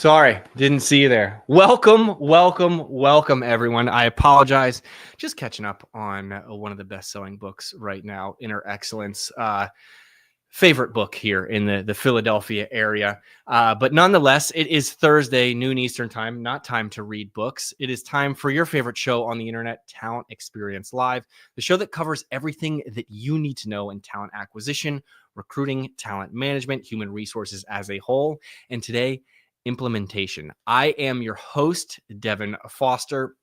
Sorry, didn't see you there. Welcome, everyone. I apologize. Just catching up on one of the best-selling books right now, Inner Excellence. Favorite book here in the Philadelphia area. But nonetheless, it is Thursday, noon Eastern time, not time to read books. It is time for your favorite show on the internet, Talent Experience Live, the show that covers everything that you need to know in talent acquisition, recruiting, talent management, human resources as a whole. And today, implementation. I am your host, Devin Foster.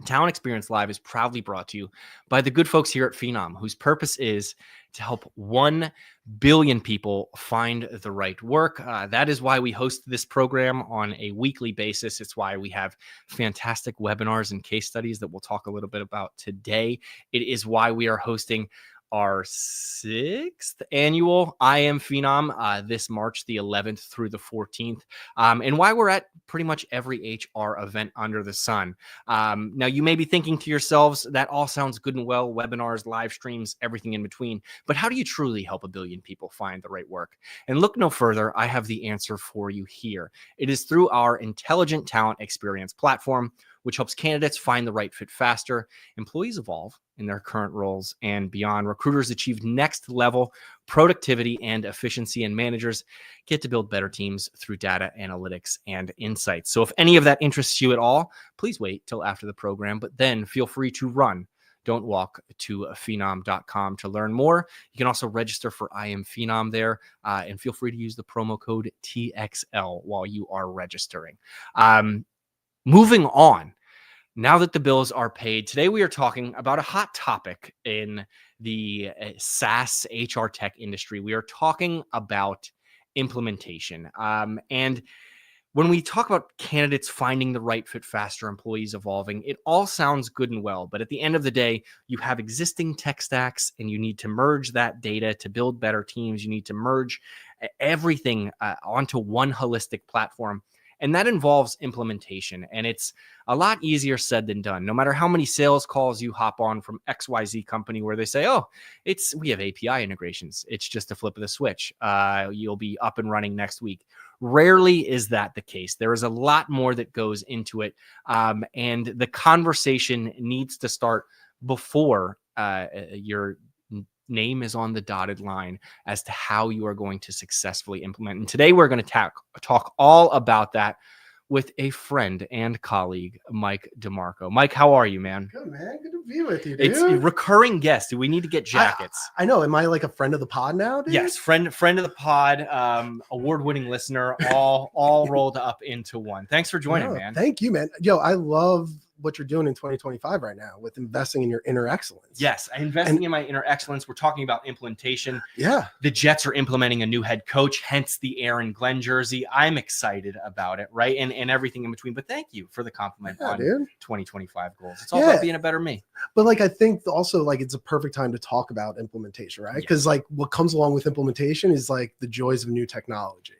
Talent Experience Live is proudly brought to you by the good folks here at Phenom, whose purpose is to help 1 billion people find the right work. That is why we host this program on a weekly basis. It's why we have fantastic webinars and case studies that we'll talk a little bit about today. It is why we are hosting our 6th annual I Am Phenom this March the 11th through the 14th, and why we're at pretty much every HR event under the sun. Now, you may be thinking to yourselves, that all sounds good and well, webinars, live streams, everything in between, but how do you truly help 1 billion people find the right work? And look no further, I have the answer for you here. It is through our Intelligent Talent Experience platform, which helps candidates find the right fit faster, employees evolve in their current roles and beyond, recruiters achieve next level productivity and efficiency, and managers get to build better teams through data analytics and insights. So if any of that interests you at all, please wait till after the program, but then feel free to run. Don't walk to phenom.com to learn more. You can also register for I Am Phenom there, and feel free to use the promo code TXL while you are registering. Moving on, now that the bills are paid, today we are talking about a hot topic in the SaaS HR tech industry. We are talking about implementation. And when we talk about candidates finding the right fit faster, employees evolving, it all sounds good and well. But at the end of the day, you have existing tech stacks and you need to merge that data to build better teams. You need to merge everything onto one holistic platform. And that involves implementation. And it's a lot easier said than done. No matter how many sales calls you hop on from XYZ company where they say, oh, we have API integrations. It's just a flip of the switch. You'll be up and running next week. Rarely is that the case. There is a lot more that goes into it. And the conversation needs to start before your name is on the dotted line as to how you are going to successfully implement. And today we're going to talk all about that with a friend and colleague, Mike DeMarco. Mike, how are you, man? Good, man. Good to be with you, dude. It's a recurring guest. Do we need to get jackets? I know. Am I like a friend of the pod now, dude? Yes, friend of the pod, award-winning listener, all rolled up into one. Thanks for joining, man. Thank you, man. Yo, I love what you're doing in 2025 right now with investing in your inner excellence. Yes, investing in my inner excellence. We're talking about implementation. Yeah. The Jets are implementing a new head coach, hence the Aaron Glenn jersey. I'm excited about it, right? And everything in between. But thank you for the compliment on 2025 goals. It's all about being a better me. But like, I think also like it's a perfect time to talk about implementation, right? Because like what comes along with implementation is like the joys of new technology.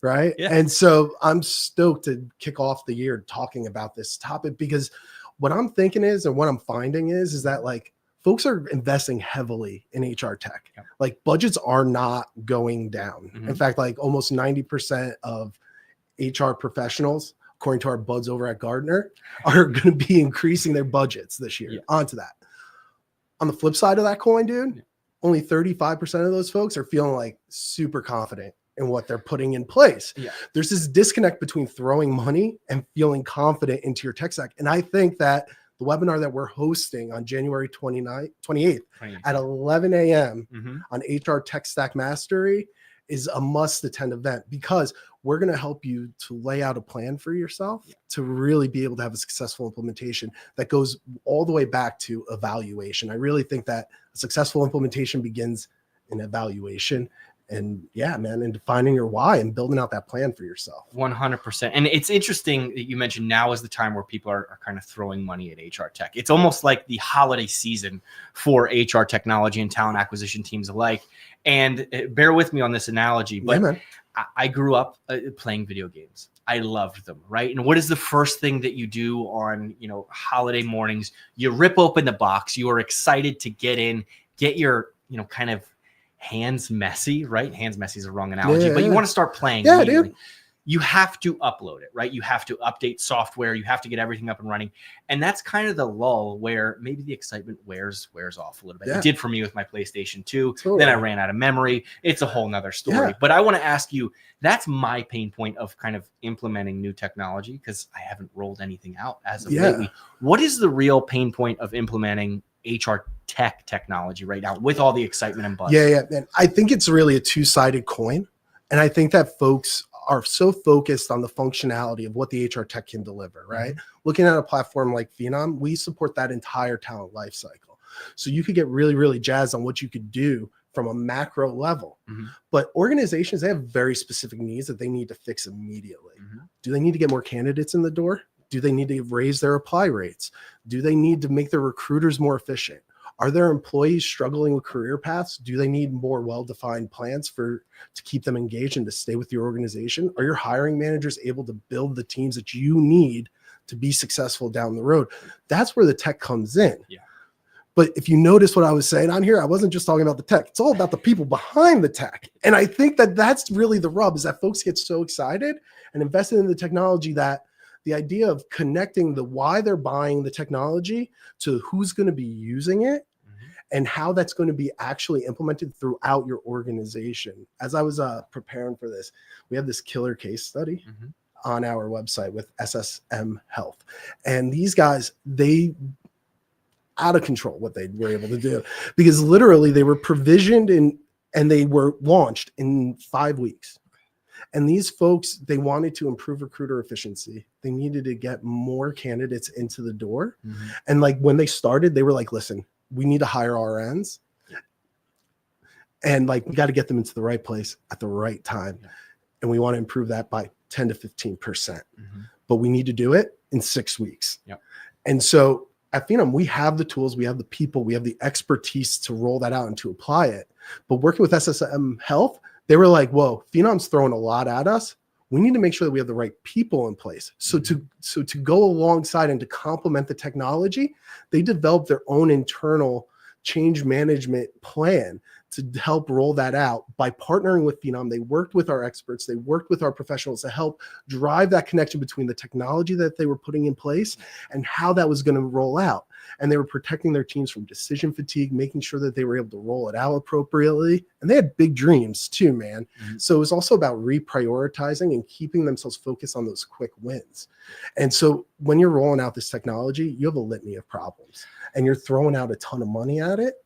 Right. Yeah. And so I'm stoked to kick off the year talking about this topic, because what I'm thinking is, and what I'm finding is that like folks are investing heavily in HR tech. Yeah. Like budgets are not going down. Mm-hmm. In fact, like almost 90% of HR professionals, according to our buds over at Gartner, are going to be increasing their budgets this year. Yeah. Onto that. On the flip side of that coin, dude, only 35% of those folks are feeling like super confident in what they're putting in place. Yeah. There's this disconnect between throwing money and feeling confident into your tech stack. And I think that the webinar that we're hosting on January 28th at 11 a.m. on HR Tech Stack Mastery is a must attend event, because we're going to help you to lay out a plan for yourself to really be able to have a successful implementation that goes all the way back to evaluation. I really think that a successful implementation begins in evaluation. And and defining your why and building out that plan for yourself. 100%. And it's interesting that you mentioned now is the time where people are kind of throwing money at HR tech. It's almost like the holiday season for HR technology and talent acquisition teams alike. And bear with me on this analogy, but I grew up playing video games. I loved them, right? And what is the first thing that you do on, holiday mornings? You rip open the box. You are excited to get in, get your, kind of hands messy, right? Hands messy is a wrong analogy, but you want to start playing. Yeah, dude. you have to upload it, right? You have to update software. You have to get everything up and running. And that's kind of the lull where maybe the excitement wears off a little bit. It did for me with my PlayStation 2. Totally. Then I ran out of memory. It's a whole nother story. But I want to ask you, that's my pain point of kind of implementing new technology, because I haven't rolled anything out as of lately. What is the real pain point of implementing HR technology right now with all the excitement and buzz? And I think it's really a two-sided coin. And I think that folks are so focused on the functionality of what the HR tech can deliver, right? Looking at a platform like Phenom, we support that entire talent lifecycle. So you could get really, really jazzed on what you could do from a macro level. But organizations, they have very specific needs that they need to fix immediately. Do they need to get more candidates in the door? Do they need to raise their apply rates? Do they need to make their recruiters more efficient? Are their employees struggling with career paths? Do they need more well-defined plans to keep them engaged and to stay with your organization? Are your hiring managers able to build the teams that you need to be successful down the road? That's where the tech comes in. But if you notice what I was saying on here, I wasn't just talking about the tech. It's all about the people behind the tech. And I think that that's really the rub, is that folks get so excited and invested in the technology that the idea of connecting the why they're buying the technology to who's going to be using it and how that's going to be actually implemented throughout your organization. As I was preparing for this, we have this killer case study on our website with SSM Health. And these guys, they out of control what they were able to do, because literally they were provisioned and they were launched in 5 weeks. And these folks, they wanted to improve recruiter efficiency. They needed to get more candidates into the door. And like when they started, they were like, listen, we need to hire RNs. And like, we got to get them into the right place at the right time. And we want to improve that by 10 to 15%. But we need to do it in 6 weeks. And so at Phenom, we have the tools, we have the people, we have the expertise to roll that out and to apply it. But working with SSM Health, they were like, whoa, Phenom's throwing a lot at us. We need to make sure that we have the right people in place. So to go alongside and to complement the technology, they developed their own internal change management plan to help roll that out. By partnering with Phenom, they worked with our experts, they worked with our professionals to help drive that connection between the technology that they were putting in place and how that was going to roll out. And they were protecting their teams from decision fatigue, making sure that they were able to roll it out appropriately. And they had big dreams too, man. So it was also about reprioritizing and keeping themselves focused on those quick wins. And so when you're rolling out this technology, you have a litany of problems and you're throwing out a ton of money at it,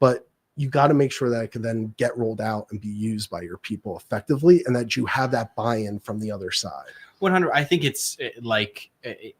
but you got to make sure that it can then get rolled out and be used by your people effectively, and that you have that buy-in from the other side. 100. I think it's like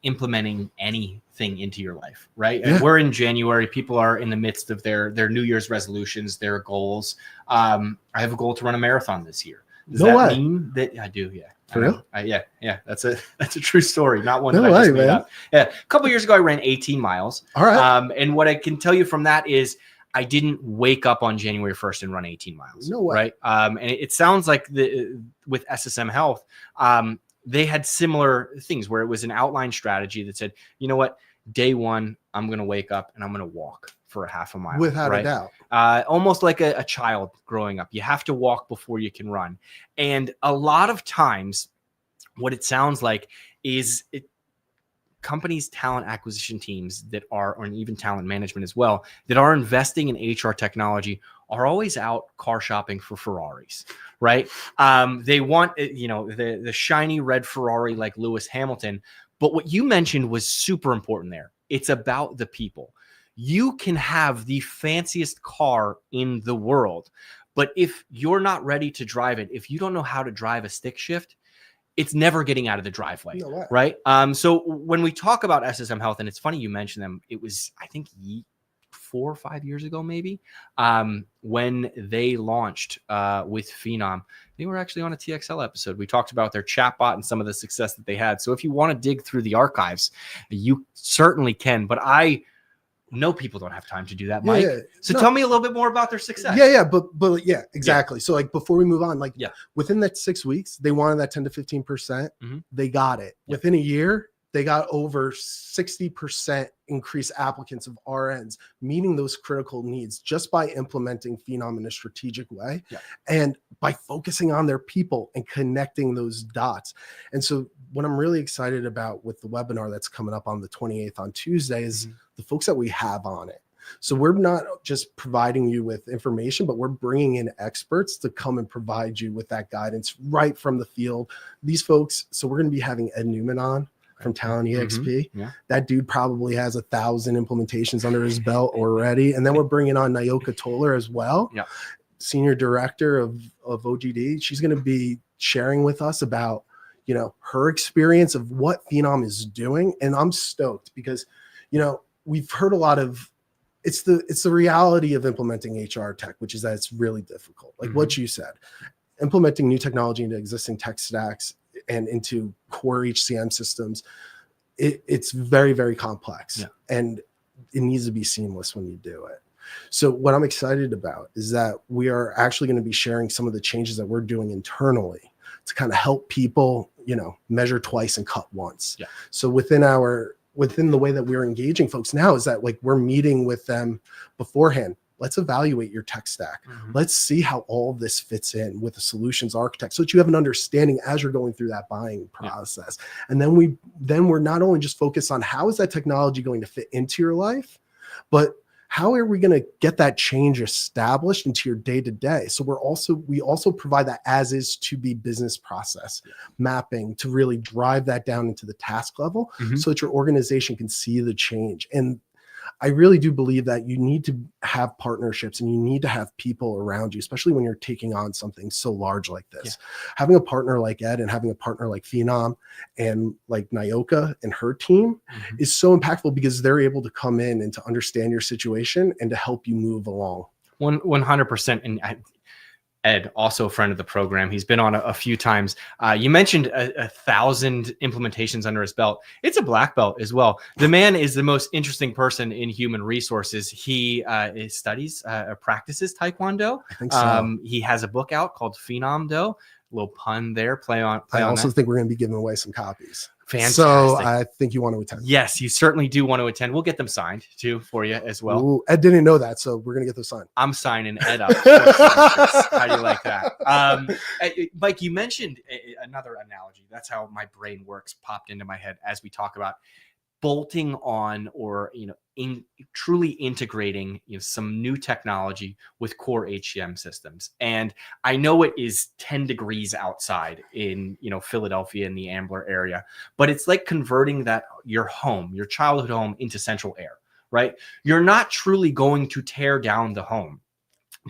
implementing anything into your life, right? Yeah. We're in January. People are in the midst of their New Year's resolutions, their goals. I have a goal to run a marathon this year. Does that mean that I do? Yeah. For real? Yeah. That's a true story. Not one that I just made up. Yeah. A couple of years ago, I ran 18 miles. All right. And what I can tell you from that is I didn't wake up on January 1st and run 18 miles. No way. Right. And it sounds like with SSM Health, they had similar things where it was an outline strategy that said, you know what, day one, I'm going to wake up and I'm going to walk for a half a mile. Without a doubt. Almost like a child growing up. You have to walk before you can run. And a lot of times what it sounds like is companies, talent acquisition teams that are, or even talent management as well, that are investing in HR technology are always out car shopping for Ferraris, right? They want, the shiny red Ferrari like Lewis Hamilton. But what you mentioned was super important there. It's about the people. You can have the fanciest car in the world, but if you're not ready to drive it, if you don't know how to drive a stick shift, it's never getting out of the driveway, right? So when we talk about SSM Health, and it's funny you mentioned them, it was, I think, 4 or 5 years ago, maybe, when they launched with Phenom. They were actually on a TXL episode. We talked about their chatbot and some of the success that they had. So if you want to dig through the archives, you certainly can. But I know people don't have time to do that, Mike. So tell me a little bit more about their success. But yeah, exactly. So like before we move on, within that 6 weeks, they wanted that 10 to 15%. They got it. Within a year, they got over 60% increased applicants of RNs, meeting those critical needs just by implementing Phenom in a strategic way and by focusing on their people and connecting those dots. And so what I'm really excited about with the webinar that's coming up on the 28th on Tuesday is the folks that we have on it. So we're not just providing you with information, but we're bringing in experts to come and provide you with that guidance right from the field. These folks, so we're going to be having Ed Newman on from Talent EXP. That dude probably has 1,000 implementations under his belt already. And then we're bringing on Nayoka Toller as well, Senior Director of OGD. She's going to be sharing with us about, you know, her experience of what Phenom is doing. And I'm stoked because, you know, we've heard a lot of, it's the reality of implementing HR tech, which is that it's really difficult. Like what you said, implementing new technology into existing tech stacks and into core HCM systems, it's very, very complex and it needs to be seamless when you do it. So what I'm excited about is that we are actually going to be sharing some of the changes that we're doing internally to kind of help people, you know, measure twice and cut once. So within the way that we're engaging folks now is that like we're meeting with them beforehand. Let's evaluate your tech stack. Let's see how all of this fits in with the solutions architect so that you have an understanding as you're going through that buying process. And then we're not only just focused on how is that technology going to fit into your life, but how are we going to get that change established into your day-to-day? So we also provide that as is to be business process mapping to really drive that down into the task level so that your organization can see the change. And I really do believe that you need to have partnerships and you need to have people around you, especially when you're taking on something so large like this. Having a partner like Ed and having a partner like Phenom and like Nayoka and her team is so impactful because they're able to come in and to understand your situation and to help you move along. 100%. And Ed, also a friend of the program. He's been on a few times. You mentioned 1,000 implementations under his belt. It's a black belt as well. The man is the most interesting person in human resources. He studies, practices Taekwondo. I think so. He has a book out called Phenom Do. A little pun there. Play on. I also think we're going to be giving away some copies. Fantastic. So I think you want to attend. Yes, you certainly do want to attend. We'll get them signed too for you as well. Ooh, Ed didn't know that, so we're going to get those signed. I'm signing Ed up. How do you like that? Mike, you mentioned another analogy. That's how my brain works, popped into my head as we talk about bolting on or, you know, truly integrating, you know, some new technology with core HCM systems. And I know it is 10 degrees outside in, you know, Philadelphia in the Ambler area, but it's like converting your home, your childhood home into central air, right? You're not truly going to tear down the home,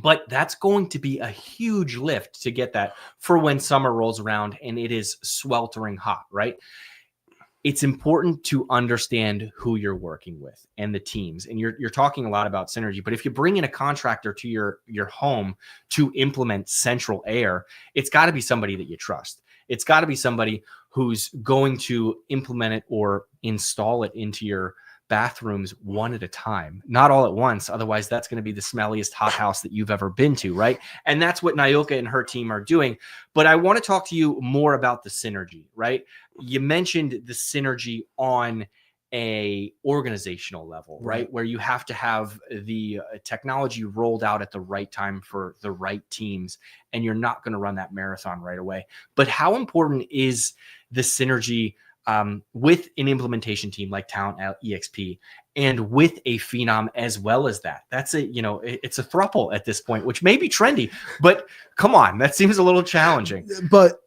but that's going to be a huge lift to get that for when summer rolls around and it is sweltering hot, right? It's important to understand who you're working with and the teams. And you're talking a lot about synergy, but if you bring in a contractor to your home to implement central air, it's got to be somebody that you trust. It's got to be somebody who's going to implement it or install it into your bathrooms one at a time, not all at once. Otherwise, that's going to be the smelliest hothouse that you've ever been to, right? And that's what Nayoka and her team are doing. But I want to talk to you more about the synergy, right? You mentioned the synergy on a organizational level, right? Where you have to have the technology rolled out at the right time for the right teams, and you're not going to run that marathon right away. But how important is the synergy with an implementation team like Talent EXP and with a Phenom as well as that? That's it's a throuple at this point, which may be trendy, but come on, that seems a little challenging. But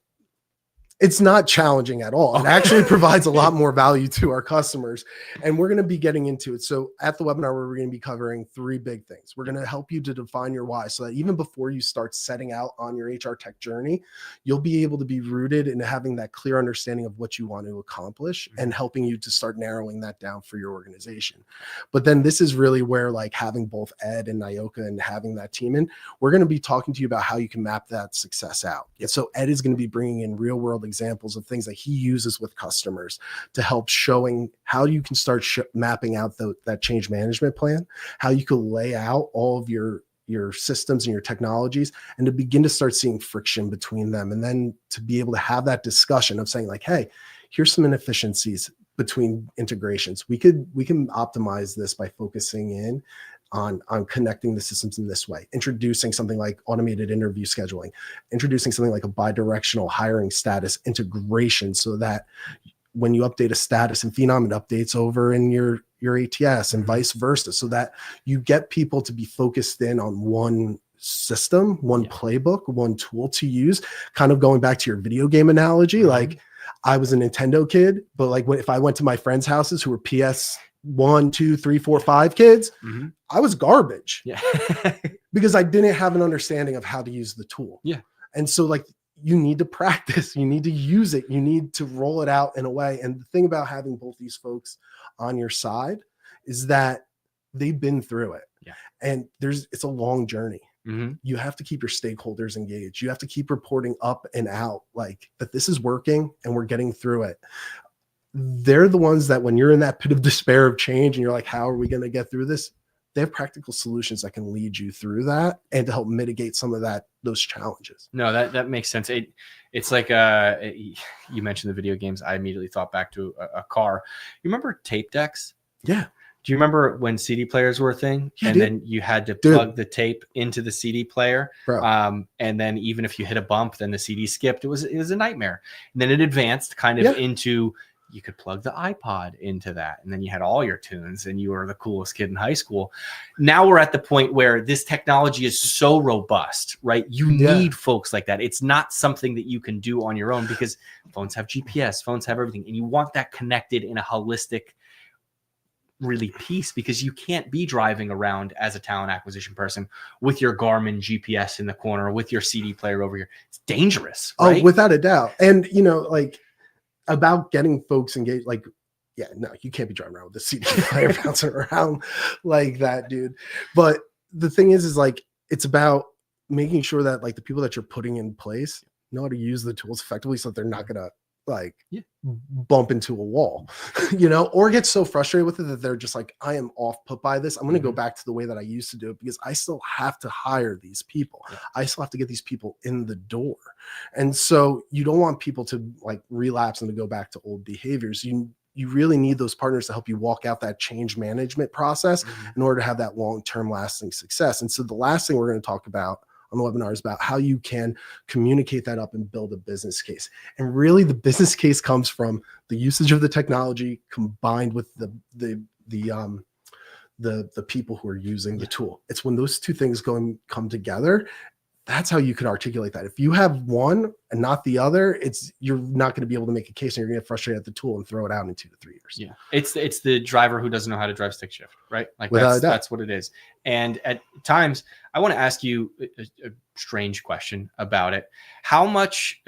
it's not challenging at all. It actually provides a lot more value to our customers, and we're going to be getting into it. So at the webinar, we're going to be covering 3 big things. We're going to help you to define your why, so that even before you start setting out on your HR tech journey, you'll be able to be rooted in having that clear understanding of what you want to accomplish and helping you to start narrowing that down for your organization. But then this is really where, like, having both Ed and Nayoka and having that team in, we're going to be talking to you about how you can map that success out. So Ed is going to be bringing in real world examples of things that he uses with customers to help showing how you can start mapping out that change management plan, how you can lay out all of your systems and your technologies, and to begin to start seeing friction between them. And then to be able to have that discussion of saying, like, hey, here's some inefficiencies. between integrations. We can optimize this by focusing in on connecting the systems in this way, introducing something like automated interview scheduling, introducing something like a bidirectional hiring status integration, so that when you update a status in Phenom, it updates over in your ATS and vice versa, so that you get people to be focused in on one system, one playbook, one tool to use. Kind of going back to your video game analogy, like I was a Nintendo kid, but like if I went to my friends' houses who were PS 1, 2, 3, 4, 5 kids, I was garbage. Yeah. Because I didn't have an understanding of how to use the tool. Yeah. And so like you need to practice, you need to use it, you need to roll it out in a way. And the thing about having both these folks on your side is that they've been through it. Yeah. And it's a long journey. Mm-hmm. You have to keep your stakeholders engaged. You have to keep reporting up and out like that this is working and we're getting through it. They're the ones that when you're in that pit of despair of change and you're like, how are we going to get through this? They have practical solutions that can lead you through that and to help mitigate some of those challenges. No, that makes sense. It's like you mentioned the video games. I immediately thought back to a car. You remember tape decks? Yeah. Do you remember when CD players were a thing? Yeah, and then you had to plug the tape into the CD player. Bro. And then even if you hit a bump, then the CD skipped. It was a nightmare. And then it advanced kind of into, you could plug the iPod into that. And then you had all your tunes and you were the coolest kid in high school. Now we're at the point where this technology is so robust, right? You need folks like that. It's not something that you can do on your own because phones have GPS, phones have everything. And you want that connected in a holistic really piece, because you can't be driving around as a talent acquisition person with your Garmin GPS in the corner, with your CD player over here. It's dangerous. Right? Oh, without a doubt. And like about getting folks engaged, like, yeah, no, you can't be driving around with the CD player bouncing around like that, dude. But the thing is like, it's about making sure that like the people that you're putting in place know how to use the tools effectively so that they're not going to like bump into a wall, or get so frustrated with it that they're just like, I am off put by this. I'm going to go back to the way that I used to do it because I still have to hire these people. Yeah. I still have to get these people in the door. And so you don't want people to like relapse and to go back to old behaviors. You really need those partners to help you walk out that change management process in order to have that long-term lasting success. And so the last thing we're going to talk about on the webinar is about how you can communicate that up and build a business case. And really the business case comes from the usage of the technology combined with the people who are using the tool. It's when those two things come together. That's how you can articulate that. If you have one and not the other, you're not going to be able to make a case, and you're going to get frustrated at the tool and throw it out in 2 to 3 years. Yeah, it's the driver who doesn't know how to drive stick shift, right? Like that's what it is. And at times, I want to ask you a strange question about it. How much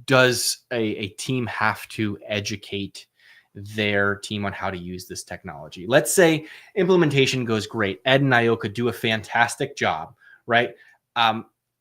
does a team have to educate their team on how to use this technology? Let's say implementation goes great. Ed and Ioka do a fantastic job, right?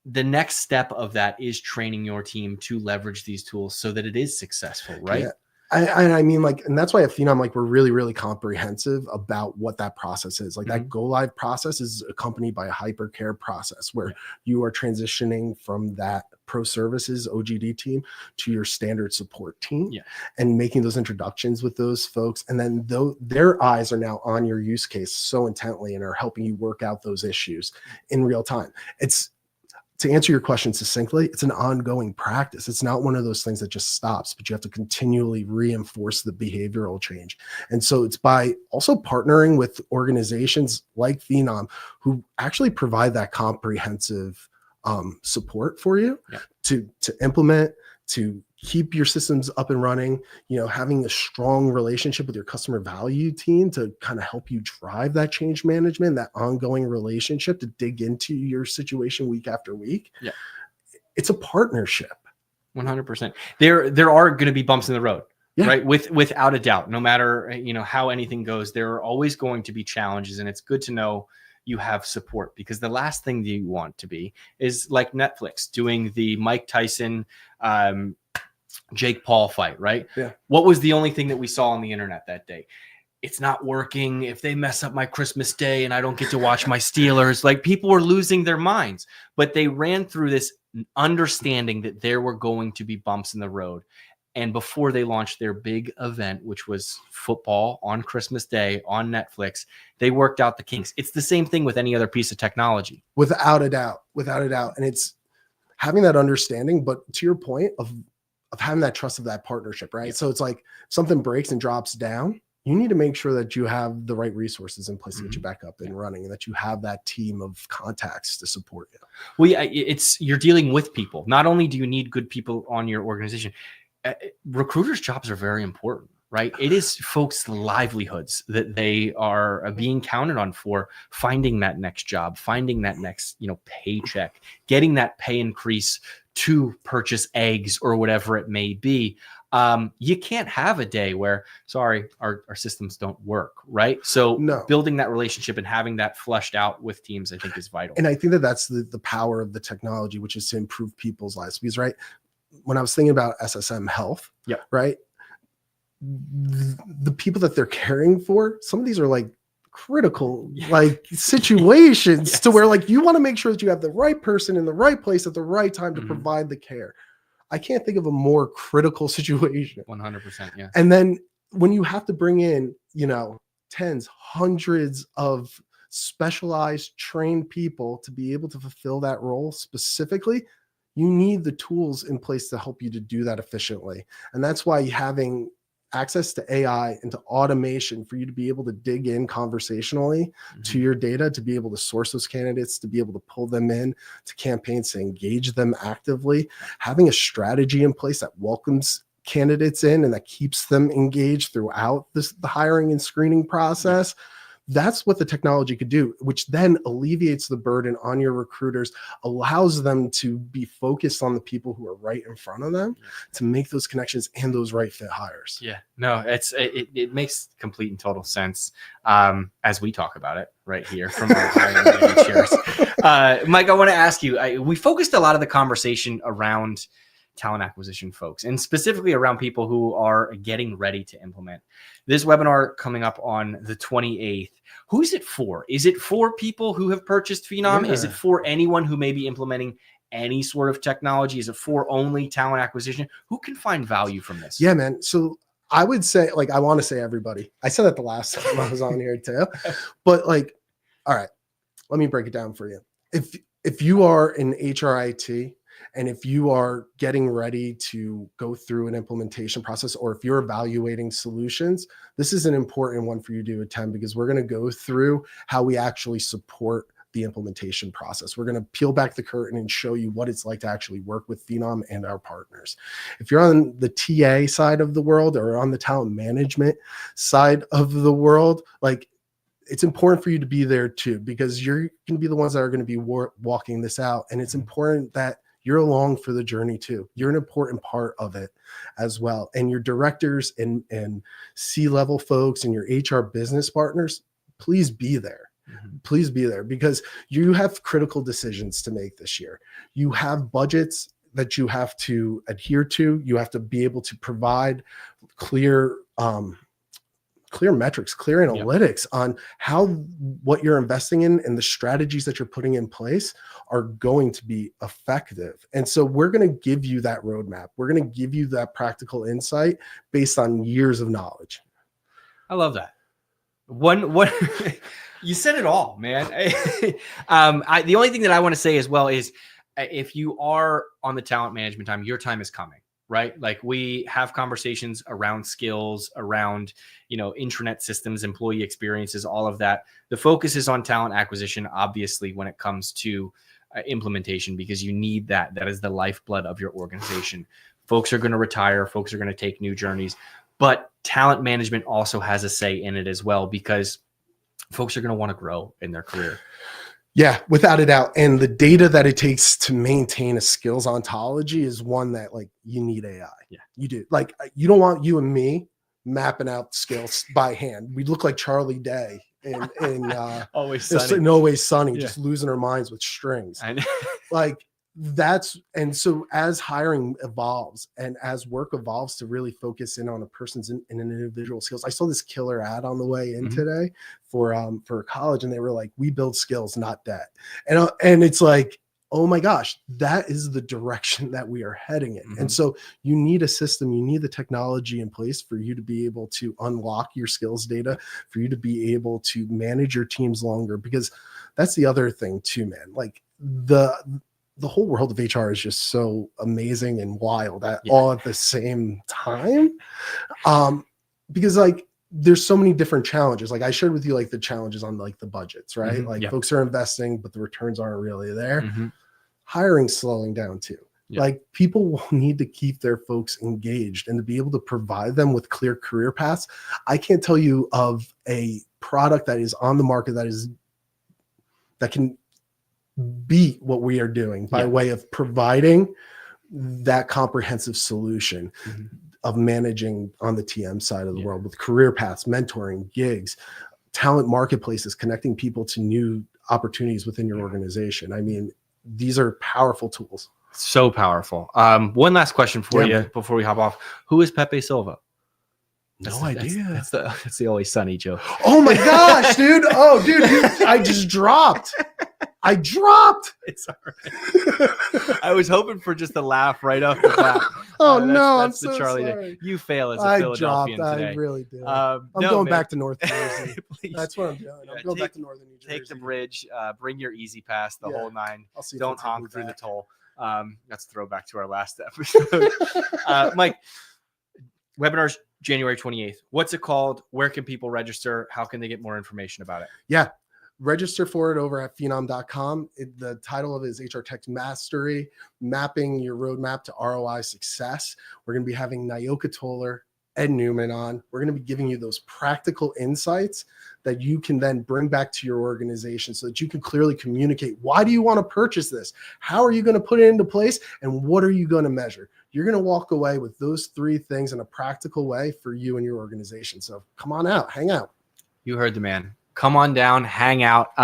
The next step of that is training your team to leverage these tools so that it is successful, right? Yeah. I mean, like, and that's why at Phenom, like, we're really, really comprehensive about what that process is. Like that go live process is accompanied by a hypercare process where you are transitioning from that pro services OGD team to your standard support team and making those introductions with those folks. And then their eyes are now on your use case so intently and are helping you work out those issues in real time. To answer your question succinctly, it's an ongoing practice. It's not one of those things that just stops, but you have to continually reinforce the behavioral change. And so it's by also partnering with organizations like Phenom who actually provide that comprehensive support for you to implement, to keep your systems up and running, having a strong relationship with your customer value team to kind of help you drive that change management, that ongoing relationship to dig into your situation week after week. Yeah. It's a partnership. 100%. There are going to be bumps in the road, right? Without a doubt, no matter, how anything goes, there are always going to be challenges, and it's good to know you have support, because the last thing that you want to be is like Netflix doing the Mike Tyson, Jake Paul fight, right? Yeah. What was the only thing that we saw on the internet that day? It's not working. If they mess up my Christmas day and I don't get to watch my Steelers, like, people were losing their minds, but they ran through this understanding that there were going to be bumps in the road. And before they launched their big event, which was football on Christmas Day on Netflix, they worked out the kinks. It's the same thing with any other piece of technology. Without a doubt. And it's having that understanding, but to your point of having that trust of that partnership, right? Yep. So it's like something breaks and drops down. You need to make sure that you have the right resources in place to get you back up and running, and that you have that team of contacts to support you. Well, yeah, you're dealing with people. Not only do you need good people on your organization, recruiters' jobs are very important, right? It is folks' livelihoods that they are being counted on for finding that next job, finding that next, paycheck, getting that pay increase to purchase eggs or whatever it may be. You can't have a day where, sorry, our systems don't work, right? So building that relationship and having that fleshed out with teams, I think, is vital. And I think that that's the power of the technology, which is to improve people's lives. Because, right, when I was thinking about SSM Health, right, the people that they're caring for, some of these are like critical like situations to where like you want to make sure that you have the right person in the right place at the right time to provide the care. I can't think of a more critical situation. 100%. Yeah. And then when you have to bring in, tens, hundreds of specialized trained people to be able to fulfill that role specifically, you need the tools in place to help you to do that efficiently. And that's why having access to AI and to automation for you to be able to dig in conversationally to your data, to be able to source those candidates, to be able to pull them in to campaigns, to engage them actively, having a strategy in place that welcomes candidates in and that keeps them engaged throughout the hiring and screening process. That's what the technology could do, which then alleviates the burden on your recruiters, allows them to be focused on the people who are right in front of them to make those connections and those right fit hires. Yeah, no, it makes complete and total sense as we talk about it right here from our hiring chairs. Mike, I want to ask you, we focused a lot of the conversation around talent acquisition folks, and specifically around people who are getting ready to implement. This webinar coming up on the 28th. Who's it for? Is it for people who have purchased Phenom? Is it for anyone who may be implementing any sort of technology? Is it for only talent acquisition? Who can find value from this? Yeah, man. So I would say, I want to say everybody. I said that the last time I was on here too, but all right, let me break it down for you. If you are in HRIT, and if you are getting ready to go through an implementation process, or if you're evaluating solutions, this is an important one for you to attend, because we're going to go through how we actually support the implementation process. We're going to peel back the curtain and show you what it's like to actually work with Phenom and our partners. If you're on the TA side of the world or on the talent management side of the world, it's important for you to be there too, because you're going to be the ones that are going to be walking this out. And it's important that you're along for the journey too. You're an important part of it as well. And your directors and C-level folks and your HR business partners, please be there. Please be there, because you have critical decisions to make this year. You have budgets that you have to adhere to. You have to be able to provide clear metrics, clear analytics on how what you're investing in and the strategies that you're putting in place are going to be effective. And so we're going to give you that roadmap. We're going to give you that practical insight based on years of knowledge. I love that. You said it all, man. The only thing that I want to say as well is, if you are on the talent management time, your time is coming. Right? We have conversations around skills, around, intranet systems, employee experiences, all of that. The focus is on talent acquisition, obviously, when it comes to implementation, because you need that. That is the lifeblood of your organization. Folks are going to retire. Folks are going to take new journeys. But talent management also has a say in it as well, because folks are going to want to grow in their career. Yeah, without a doubt. And the data that it takes to maintain a skills ontology is one that you need AI. Yeah, you do. You don't want you and me mapping out skills by hand. We look like Charlie Day in Always Sunny. Always Sunny, just losing our minds with strings. And so as hiring evolves and as work evolves to really focus in on a person's in an individual skills. I saw this killer ad on the way in today for college, and they were like, "We build skills, not debt." And it's like, oh my gosh, that is the direction that we are heading in. And so you need a system, you need the technology in place for you to be able to unlock your skills data, for you to be able to manage your teams longer, because that's the other thing too, man. Like the whole world of HR is just so amazing and wild all at the same time. Because like, there's so many different challenges. Like I shared with you, like the challenges on like the budgets, right? Like folks are investing, but the returns aren't really there. Hiring slowing down too. Like people will need to keep their folks engaged and to be able to provide them with clear career paths. I can't tell you of a product that is on the market that can beat what we are doing by way of providing that comprehensive solution of managing on the TM side of the world with career paths, mentoring, gigs, talent marketplaces, connecting people to new opportunities within your organization. I mean, these are powerful tools. So powerful. One last question for you before we hop off. Who is Pepe Silva? No idea. That's the Always Sunny joke. Oh my gosh, dude. Oh, dude, I just dropped. It's all right. I was hoping for just a laugh right off the bat. That's the so Charlie sorry. You fail as a Philadelphian today. I really did. I'm going back to North Jersey. That's what I'm doing. I'm going back to Northern New Jersey. Take the bridge. Bring your easy pass, the whole nine. Don't honk through the toll. That's a throwback to our last episode. Mike, webinars January 28th. What's it called? Where can people register? How can they get more information about it? Yeah. Register for it over at phenom.com. The title of it is HR Tech Mastery, mapping your roadmap to ROI success. We're going to be having Nayoka Toller, Ed Newman on. We're going to be giving you those practical insights that you can then bring back to your organization so that you can clearly communicate. Why do you want to purchase this? How are you going to put it into place? And what are you going to measure? You're going to walk away with those 3 things in a practical way for you and your organization. So come on out, hang out. You heard the man. Come on down, hang out.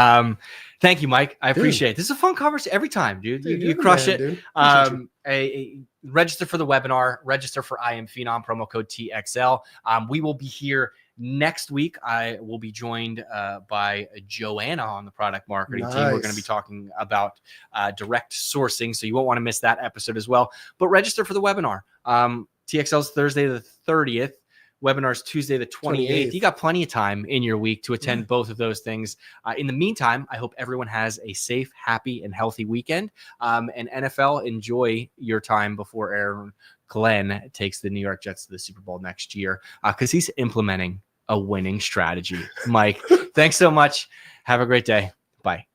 Thank you, Mike. I appreciate it. This is a fun conversation every time, dude. You crush it. Register for the webinar. Register for I Am Phenom, promo code TXL. We will be here next week. I will be joined by Joanna on the product marketing team. We're going to be talking about direct sourcing, so you won't want to miss that episode as well. But register for the webinar. TXL's Thursday the 30th. Webinars Tuesday the 28th. You got plenty of time in your week to attend both of those things. In the meantime, I hope everyone has a safe, happy, and healthy weekend. And NFL, enjoy your time before Aaron Glenn takes the New York Jets to the Super Bowl next year, because he's implementing a winning strategy. Mike, thanks so much. Have a great day. Bye.